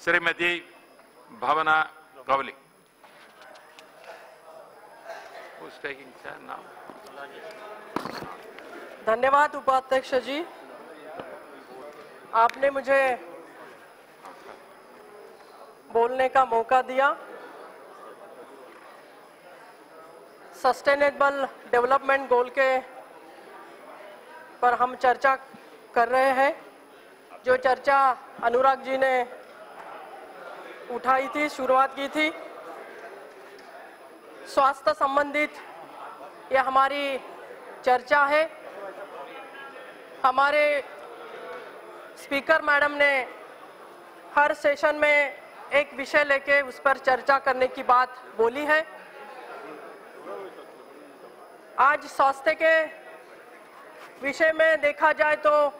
श्रीमती भावना गवली। धन्यवाद उपाध्यक्ष जी, आपने मुझे बोलने का मौका दिया। सस्टेनेबल डेवलपमेंट गोल के पर हम चर्चा कर रहे हैं। जो चर्चा अनुराग जी ने उठाई थी, शुरुआत की थी, स्वास्थ्य संबंधित ये हमारी चर्चा है। हमारे स्पीकर मैडम ने हर सेशन में एक विषय लेके उस पर चर्चा करने की बात बोली है। आज स्वास्थ्य के विषय में देखा जाए तो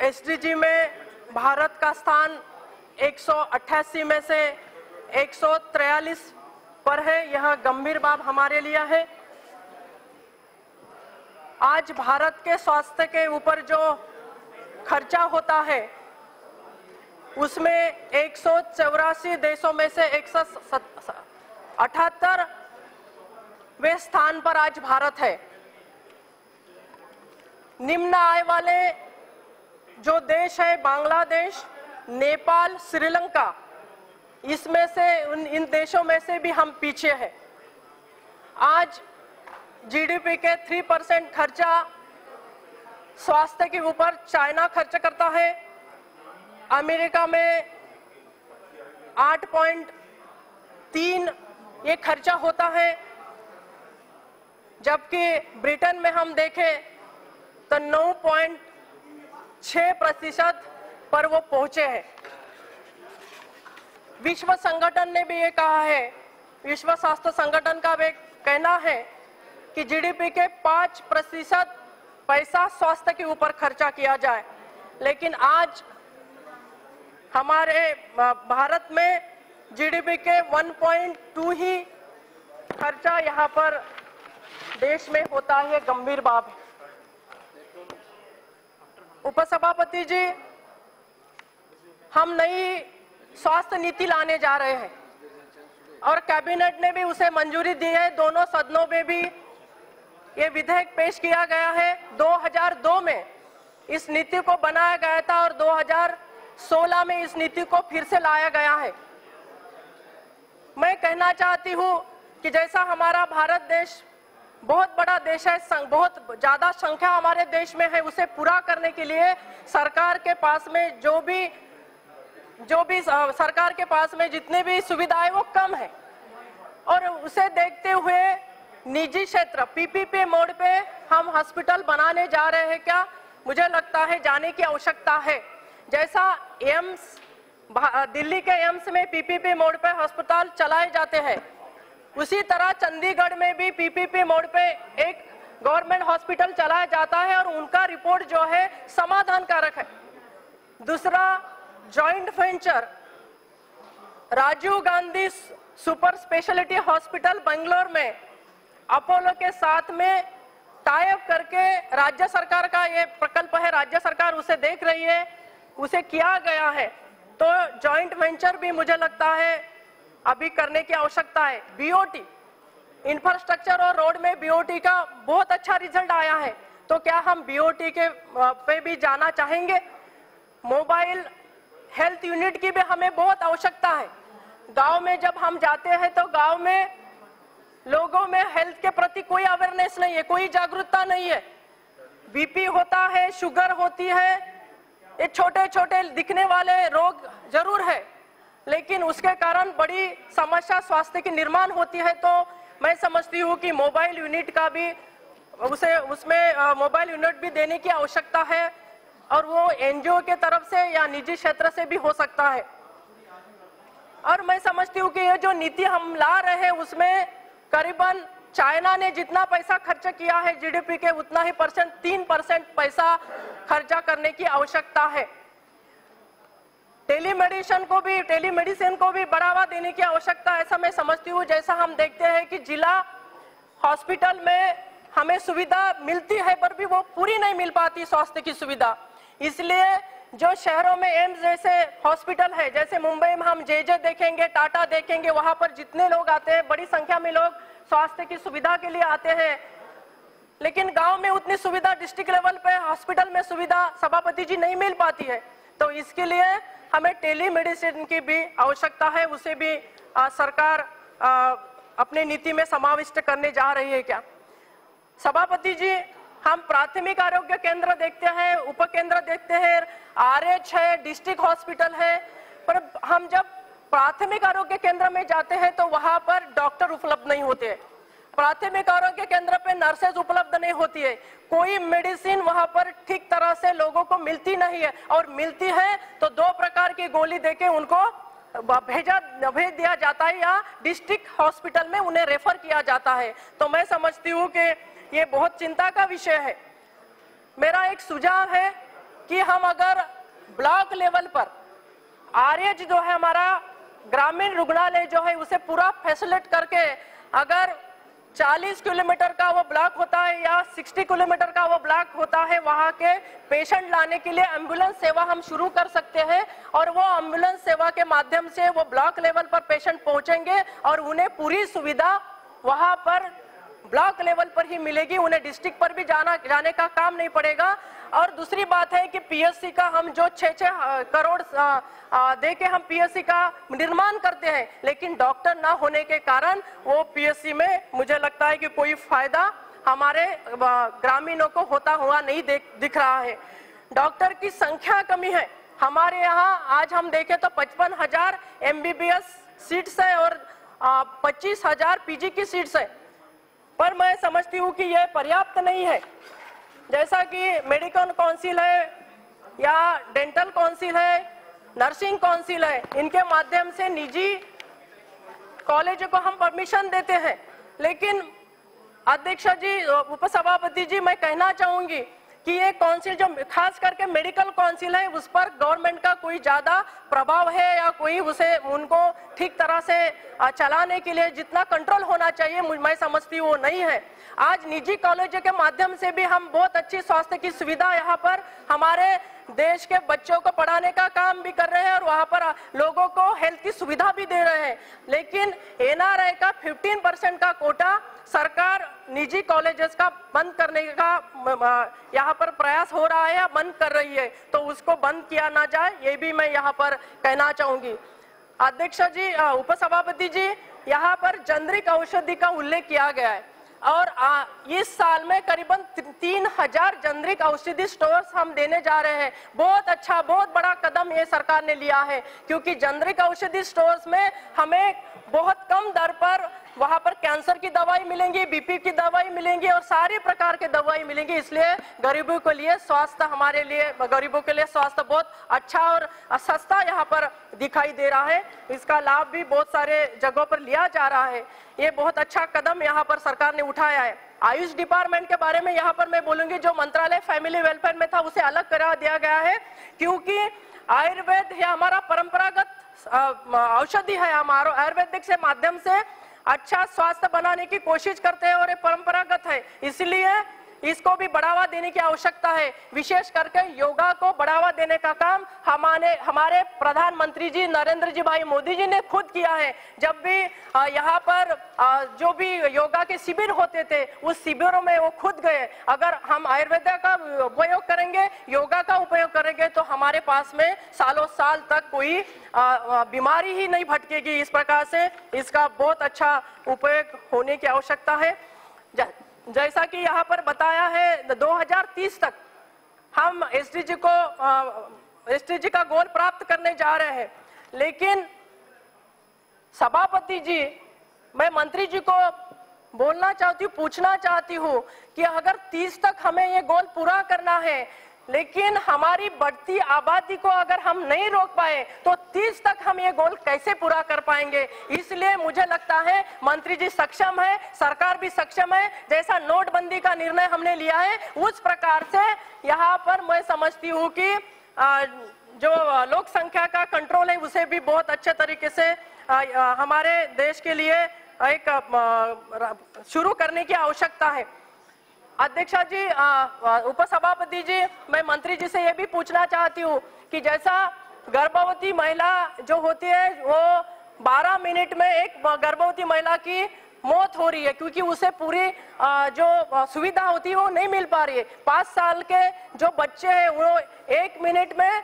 एसडीजी में भारत का स्थान 188 में से 143 पर है। यह गंभीर बात हमारे लिए है। आज भारत के स्वास्थ्य के ऊपर जो खर्चा होता है उसमें 184 देशों में से 178वें स्थान पर आज भारत है। निम्न आय वाले जो देश है बांग्लादेश, नेपाल, श्रीलंका, इसमें से इन देशों में से भी हम पीछे हैं। आज जीडीपी के 3% खर्चा स्वास्थ्य के ऊपर चाइना खर्च करता है। अमेरिका में 8.3 ये खर्चा होता है, जबकि ब्रिटेन में हम देखें तो 9.6% पर वो पहुंचे हैं। विश्व संगठन ने भी ये कहा है, विश्व स्वास्थ्य संगठन का भी कहना है कि जीडीपी के 5% पैसा स्वास्थ्य के ऊपर खर्चा किया जाए, लेकिन आज हमारे भारत में जीडीपी के 1.2 ही खर्चा यहाँ पर देश में होता है। गंभीर बात है। उपसभापति जी, हम नई स्वास्थ्य नीति लाने जा रहे हैं और कैबिनेट ने भी उसे मंजूरी दी है। दोनों सदनों में भी ये विधेयक पेश किया गया है। 2002 में इस नीति को बनाया गया था और 2016 में इस नीति को फिर से लाया गया है। मैं कहना चाहती हूँ कि जैसा हमारा भारत देश बहुत बड़ा देश है, बहुत ज्यादा संख्या हमारे देश में है, उसे पूरा करने के लिए सरकार के पास में जो भी सरकार के पास में जितने भी सुविधाएं वो कम है, और उसे देखते हुए निजी क्षेत्र पीपीपी मोड पे हम हॉस्पिटल बनाने जा रहे हैं। क्या मुझे लगता है जाने की आवश्यकता है। जैसा एम्स, दिल्ली के एम्स में पीपीपी मोड पे अस्पताल चलाए जाते हैं, उसी तरह चंडीगढ़ में भी पीपीपी मोड पे एक गवर्नमेंट हॉस्पिटल चलाया जाता है और उनका रिपोर्ट जो है समाधानकारक है। दूसरा, joint venture Rajiv Gandhi super speciality hospital Bangalore में अपोलो के साथ में टाई अप करके राज्य सरकार का ये प्रकल्प है, राज्य सरकार उसे देख रही है, उसे किया गया है। तो जॉइंट वेंचर भी मुझे लगता है अभी करने की आवश्यकता है। बीओटी इंफ्रास्ट्रक्चर और रोड में बीओटी का बहुत अच्छा रिजल्ट आया है, तो क्या हम बीओटी के पे भी जाना चाहेंगे। मोबाइल हेल्थ यूनिट की भी हमें बहुत आवश्यकता है। गांव में जब हम जाते हैं तो गांव में लोगों में हेल्थ के प्रति कोई अवेयरनेस नहीं है, कोई जागरूकता नहीं है। बीपी होता है, शुगर होती है, ये छोटे छोटे दिखने वाले रोग जरूर है, लेकिन उसके कारण बड़ी समस्या स्वास्थ्य की निर्माण होती है। तो मैं समझती हूँ कि मोबाइल यूनिट का भी उसमें मोबाइल यूनिट भी देने की आवश्यकता है, और वो एनजीओ के तरफ से या निजी क्षेत्र से भी हो सकता है। और मैं समझती हूँ कि ये जो नीति हम ला रहे हैं उसमें करीबन चाइना ने जितना पैसा खर्च किया है जीडीपी के, उतना ही 3% पैसा खर्चा करने की आवश्यकता है। टेलीमेडिसिन को भी बढ़ावा देने की आवश्यकता है, ऐसा मैं समझती हूँ। जैसा हम देखते हैं कि जिला हॉस्पिटल में हमें सुविधा मिलती है पर भी वो पूरी नहीं मिल पाती स्वास्थ्य की सुविधा, इसलिए जो शहरों में एम्स जैसे हॉस्पिटल है, जैसे मुंबई में हम जे देखेंगे, टाटा देखेंगे, वहां पर जितने लोग आते हैं, बड़ी संख्या में लोग स्वास्थ्य की सुविधा के लिए आते हैं, लेकिन गांव में उतनी सुविधा, डिस्ट्रिक्ट लेवल पे हॉस्पिटल में सुविधा सभापति जी नहीं मिल पाती है। तो इसके लिए हमें टेलीमेडिसिन की भी आवश्यकता है, उसे भी सरकार अपनी नीति में समाविष्ट करने जा रही है क्या? सभापति जी, हम प्राथमिक आरोग्य केंद्र देखते हैं, उप केंद्र देखते हैं, RH है, डिस्ट्रिक्ट हॉस्पिटल है, पर हम जब प्राथमिक आरोग्य केंद्र में जाते हैं तो वहां पर डॉक्टर उपलब्ध नहीं होते, प्राथमिक आरोग्य केंद्र पे नर्सेज उपलब्ध नहीं होती है, कोई मेडिसिन वहां पर ठीक तरह से लोगों को मिलती नहीं है, और मिलती है तो 2 प्रकार की गोली देके उनको भेज दिया जाता है या डिस्ट्रिक्ट हॉस्पिटल में उन्हें रेफर किया जाता है। तो मैं समझती हूँ कि ये बहुत चिंता का विषय है। मेरा एक सुझाव है कि हम अगर ब्लॉक लेवल पर RH जो है हमारा ग्रामीण रुग्णालय जो है उसे पूरा फैसिलिट करके, अगर 40 किलोमीटर का वो ब्लॉक होता है या 60 किलोमीटर का वो ब्लॉक होता है, वहाँ के पेशेंट लाने के लिए एम्बुलेंस सेवा हम शुरू कर सकते हैं, और वो एम्बुलेंस सेवा के माध्यम से वो ब्लॉक लेवल पर पेशेंट पहुंचेंगे और उन्हें पूरी सुविधा वहाँ पर ब्लॉक लेवल पर ही मिलेगी, उन्हें डिस्ट्रिक्ट पर भी जाने का काम नहीं पड़ेगा। और दूसरी बात है कि PSC का हम जो 6-6 करोड़ दे के हम PSC का निर्माण करते हैं, लेकिन डॉक्टर ना होने के कारण वो PSC में मुझे लगता है कि कोई फायदा हमारे ग्रामीणों को होता हुआ नहीं दिख रहा है। डॉक्टर की संख्या कमी है हमारे यहाँ। आज हम देखें तो 55,000 MBBS सीट्स है और 25,000 PG की सीट्स है, पर मैं समझती हूँ कि यह पर्याप्त नहीं है। जैसा कि मेडिकल काउंसिल है या डेंटल काउंसिल है, नर्सिंग काउंसिल है, इनके माध्यम से निजी कॉलेज को हम परमिशन देते हैं, लेकिन अध्यक्ष जी, उपसभापति जी, मैं कहना चाहूंगी कि ये काउंसिल जो खास करके मेडिकल काउंसिल है उस पर गवर्नमेंट का कोई ज्यादा प्रभाव है या कोई उसे उनको ठीक तरह से चलाने के लिए जितना कंट्रोल होना चाहिए मैं समझती हूँ वो नहीं है। आज निजी कॉलेज के माध्यम से भी हम बहुत अच्छी स्वास्थ्य की सुविधा यहाँ पर हमारे देश के बच्चों को पढ़ाने का काम भी कर रहे हैं और वहाँ पर लोगों को हेल्थ की सुविधा भी दे रहे हैं, लेकिन NRI का 15% का कोटा सरकार निजी कॉलेजेस का बंद करने का यहाँ पर प्रयास हो रहा है या बंद कर रही है, तो उसको बंद किया ना जाए, ये भी मैं यहाँ पर कहना चाहूंगी। अध्यक्ष जी, उपसभापति जी, यहाँ पर जेनरिक औषधि का उल्लेख किया गया है और इस साल में करीबन 3,000 जेनरिक औषधि स्टोर्स हम देने जा रहे हैं। बहुत अच्छा, बहुत बड़ा कदम ये सरकार ने लिया है, क्योंकि जेनरिक औषधि स्टोर्स में हमें बहुत कम दर पर वहां पर कैंसर की दवाई मिलेंगी, BP की दवाई मिलेंगी और सारी प्रकार की दवाई मिलेंगी। इसलिए गरीबों के लिए स्वास्थ्य, हमारे लिए गरीबों के लिए स्वास्थ्य बहुत अच्छा और सस्ता यहाँ पर दिखाई दे रहा है। इसका लाभ भी बहुत सारे जगहों पर लिया जा रहा है। ये बहुत अच्छा कदम यहाँ पर सरकार ने उठाया है। आयुष डिपार्टमेंट के बारे में यहाँ पर मैं बोलूंगी, जो मंत्रालय फैमिली वेलफेयर में था उसे अलग करा दिया गया है, क्योंकि आयुर्वेद है हमारा परंपरागत औषधि है, हमारा आयुर्वेदिक से माध्यम से अच्छा स्वास्थ्य बनाने की कोशिश करते हैं और ये परंपरागत है, इसलिए इसको भी बढ़ावा देने की आवश्यकता है। विशेष करके योगा को बढ़ावा देने का काम हमारे प्रधानमंत्री जी नरेंद्र जी भाई मोदी जी ने खुद किया है। जब भी यहाँ पर जो भी योगा के शिविर होते थे उस शिविरों में वो खुद गए। अगर हम आयुर्वेद का उपयोग करेंगे, योगा का उपयोग करेंगे, तो हमारे पास में सालों साल तक कोई बीमारी ही नहीं भटकेगी। इस प्रकार से इसका बहुत अच्छा उपयोग होने की आवश्यकता है। जैसा कि यहाँ पर बताया है 2030 तक हम SDG का गोल प्राप्त करने जा रहे हैं, लेकिन सभापति जी, मैं मंत्री जी को बोलना चाहती हूँ, पूछना चाहती हूँ कि अगर 30 तक हमें ये गोल पूरा करना है, लेकिन हमारी बढ़ती आबादी को अगर हम नहीं रोक पाए तो 30 तक हम ये गोल कैसे पूरा कर पाएंगे। इसलिए मुझे लगता है मंत्री जी सक्षम है, सरकार भी सक्षम है। जैसा नोटबंदी का निर्णय हमने लिया है उस प्रकार से यहाँ पर मैं समझती हूँ कि जो लोक संख्या का कंट्रोल है उसे भी बहुत अच्छे तरीके से हमारे देश के लिए एक शुरू करने की आवश्यकता है। अध्यक्षा जी, उपसभापति जी, मैं मंत्री जी से ये भी पूछना चाहती हूँ कि जैसा गर्भवती महिला जो होती है वो 12 मिनट में एक गर्भवती महिला की मौत हो रही है क्योंकि उसे पूरी जो सुविधा होती है वो नहीं मिल पा रही है। 5 साल के जो बच्चे हैं वो 1 मिनट में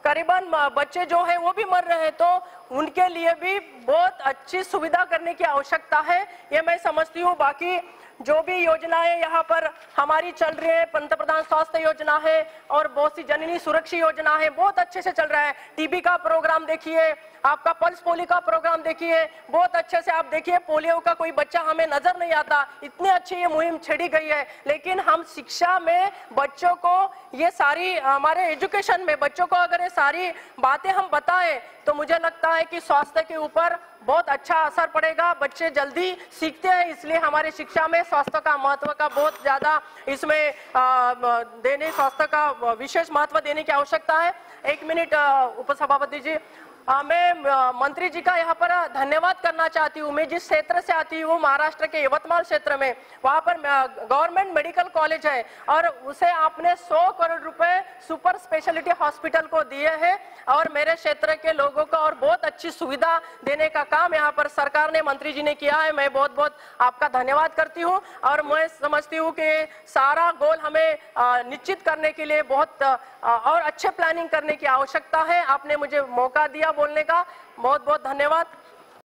करीबन बच्चे जो है वो भी मर रहे हैं, तो उनके लिए भी बहुत अच्छी सुविधा करने की आवश्यकता है, ये मैं समझती हूँ। बाकी जो भी योजनाएं यहाँ पर हमारी चल रही है, पंतप्रधान स्वास्थ्य योजना है और बहुत सी जननी सुरक्षा योजना है, बहुत अच्छे से चल रहा है। टीबी का प्रोग्राम देखिए, आपका पल्स पोलियो का प्रोग्राम देखिए, बहुत अच्छे से आप देखिए, पोलियो का कोई बच्चा हमें नजर नहीं आता, इतनी अच्छी ये मुहिम छेड़ी गई है। लेकिन हम शिक्षा में बच्चों को ये सारी, हमारे एजुकेशन में बच्चों को अगर ये सारी बातें हम बताएं तो मुझे लगता है कि स्वास्थ्य के ऊपर बहुत अच्छा असर पड़ेगा, बच्चे जल्दी सीखते हैं। इसलिए हमारे शिक्षा में स्वास्थ्य का महत्व का बहुत ज्यादा इसमें स्वास्थ्य का विशेष महत्व देने की आवश्यकता है। 1 मिनट उपसभापति जी, मैं मंत्री जी का यहाँ पर धन्यवाद करना चाहती हूँ। मैं जिस क्षेत्र से आती हूँ महाराष्ट्र के यवतमाल क्षेत्र में, वहाँ पर गवर्नमेंट मेडिकल कॉलेज है और उसे आपने 100 करोड़ रुपए सुपर स्पेशलिटी हॉस्पिटल को दिए हैं और मेरे क्षेत्र के लोगों को और बहुत अच्छी सुविधा देने का काम यहाँ पर सरकार ने, मंत्री जी ने किया है। मैं बहुत बहुत आपका धन्यवाद करती हूँ और मैं समझती हूँ कि सारा गोल हमें निश्चित करने के लिए बहुत और अच्छे प्लानिंग करने की आवश्यकता है। आपने मुझे मौका दिया बोलने का, बहुत बहुत धन्यवाद।